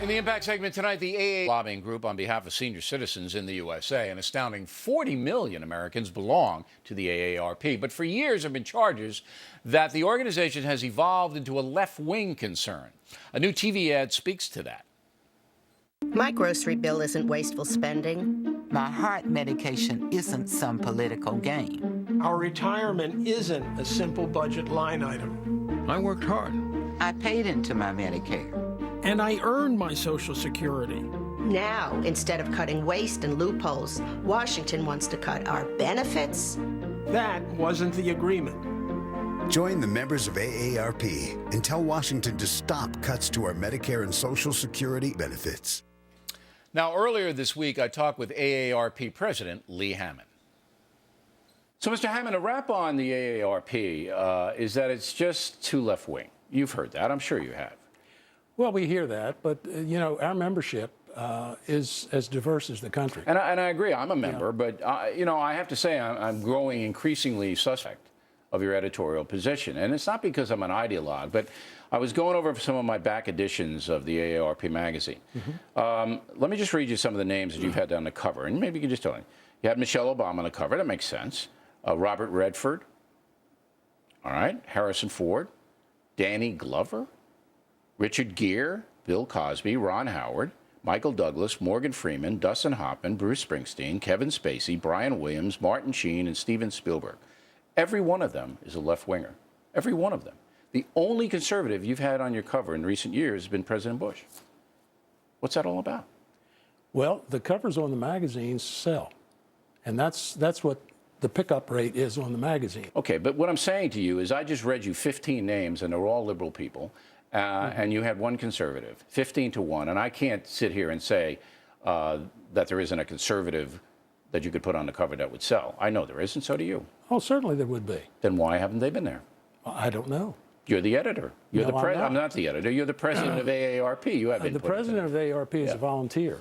In the Impact segment tonight, the AARP lobbying group on behalf of senior citizens in the USA. An astounding 40 million Americans belong to the AARP. But for years, there have been charges that the organization has evolved into a left-wing concern. A new TV ad speaks to that. My grocery bill isn't wasteful spending. My heart medication isn't some political game. Our retirement isn't a simple budget line item. I worked hard. I paid into my Medicare. And I earned my Social Security. Now, instead of cutting waste and loopholes, Washington wants to cut our benefits. That wasn't the agreement. Join the members of AARP and tell Washington to stop cuts to our Medicare and Social Security benefits. Now, earlier this week, I talked with AARP President Lee Hammond. So, Mr. Hammond, a wrap on the AARP is that it's just too left-wing. You've heard that. I'm sure you have. Well, we hear that, but, our membership is as diverse as the country. And I agree. I'm a member, but, I have to say I'm growing increasingly suspect of your editorial position. And it's not because I'm an ideologue, but I was going over some of my back editions of the AARP magazine. Let me just read you some of the names that you've had on the cover, and maybe you can just tell me. You had Michelle Obama on the cover. That makes sense. Robert Redford. All right. Harrison Ford. Danny Glover. Richard Gere, Bill Cosby, Ron Howard, Michael Douglas, Morgan Freeman, Dustin Hoffman, Bruce Springsteen, Kevin Spacey, Brian Williams, Martin Sheen, and Steven Spielberg. Every one of them is a left-winger. Every one of them. The only conservative you've had on your cover in recent years has been President Bush. What's that all about? Well, the covers on the magazines sell, and that's what the pickup rate is on the magazine. Okay, but what I'm saying to you is I just read you 15 names, and they're all liberal people. And you had one conservative, 15-1. And I can't sit here and say that there isn't a conservative that you could put on the cover that would sell. I know there is, and so do you. Oh, certainly there would be. Then why haven't they been there? I don't know. You're the editor. You're No, I'm not the editor. You're the president of AARP. You have The president of AARP is a volunteer.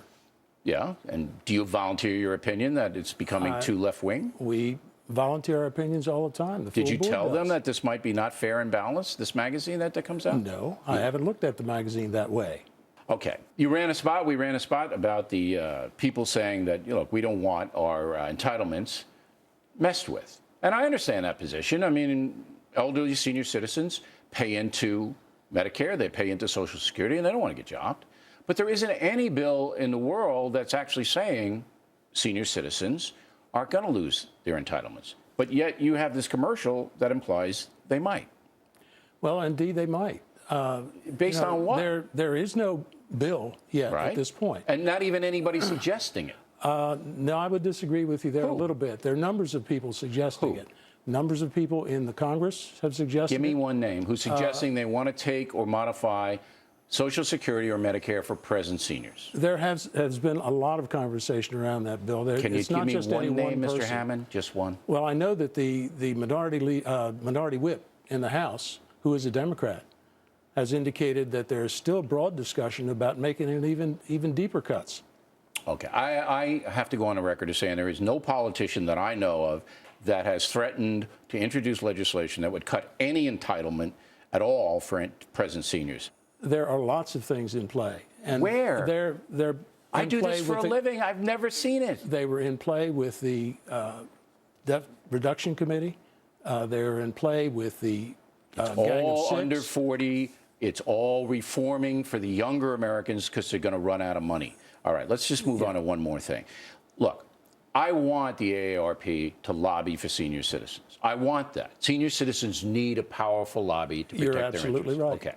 Yeah, and do you volunteer your opinion that it's becoming too left-wing? We volunteer our opinions all the time. Did you tell them that this might be not fair and balanced, this magazine that comes out? No, I haven't looked at the magazine that way. Okay. You ran a spot, we ran a spot about the people saying that, look, we don't want our entitlements messed with. And I understand that position. I mean, elderly senior citizens pay into Medicare, they pay into Social Security, and they don't want to get jobbed. But there isn't any bill in the world that's actually saying senior citizens aren't going to lose their entitlements. But yet you have this commercial that implies they might. Well, indeed, they might. Based on what? There is no bill yet Right. at this point. And not even anybody suggesting it. No, I would disagree with you there a little bit. There are numbers of people suggesting it. Numbers of people in the Congress have suggested Give me one name who's suggesting they want to take or modify Social Security or Medicare for present seniors. There has been a lot of conversation around that bill. Can you it's give not me just one any name, one Mr. person. Hammond? Just one. Well, I know that the minority whip in the House, who is a Democrat, has indicated that there is still broad discussion about making it even deeper cuts. Okay. I have to go on the record as saying there is no politician that I know of that has threatened to introduce legislation that would cut any entitlement at all for present seniors. There are lots of things in play. And Where? They're I in do play this for with a living. I've never seen it. They were in play with the Debt Reduction Committee. They were in play with the Gang of All Six. under 40. It's all reforming for the younger Americans because they're going to run out of money. All right, let's just move on to one more thing. Look, I want the AARP to lobby for senior citizens. I want that. Senior citizens need a powerful lobby to protect You're their interests. absolutely right. Okay.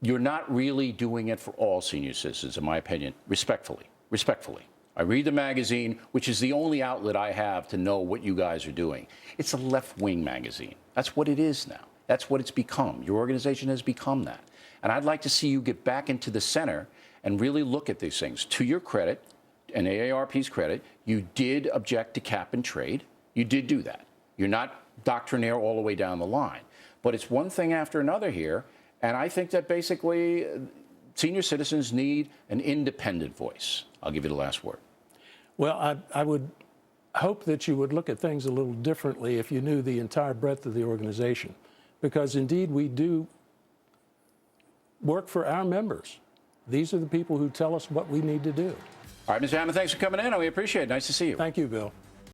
You're not really doing it for all senior citizens, in my opinion, respectfully. Respectfully. I read the magazine, which is the only outlet I have to know what you guys are doing. It's a left-wing magazine. That's what it is now. That's what it's become. Your organization has become that. And I'd like to see you get back into the center and really look at these things. To your credit, and AARP's credit, you did object to cap and trade. You did do that. You're not doctrinaire all the way down the line. But it's one thing after another here. And I think that basically senior citizens need an independent voice. I'll give you the last word. Well, I would hope that you would look at things a little differently if you knew the entire breadth of the organization. Because indeed, we do work for our members. These are the people who tell us what we need to do. All right, Mr. Hammond, thanks for coming in, and we appreciate it. Nice to see you. Thank you, Bill.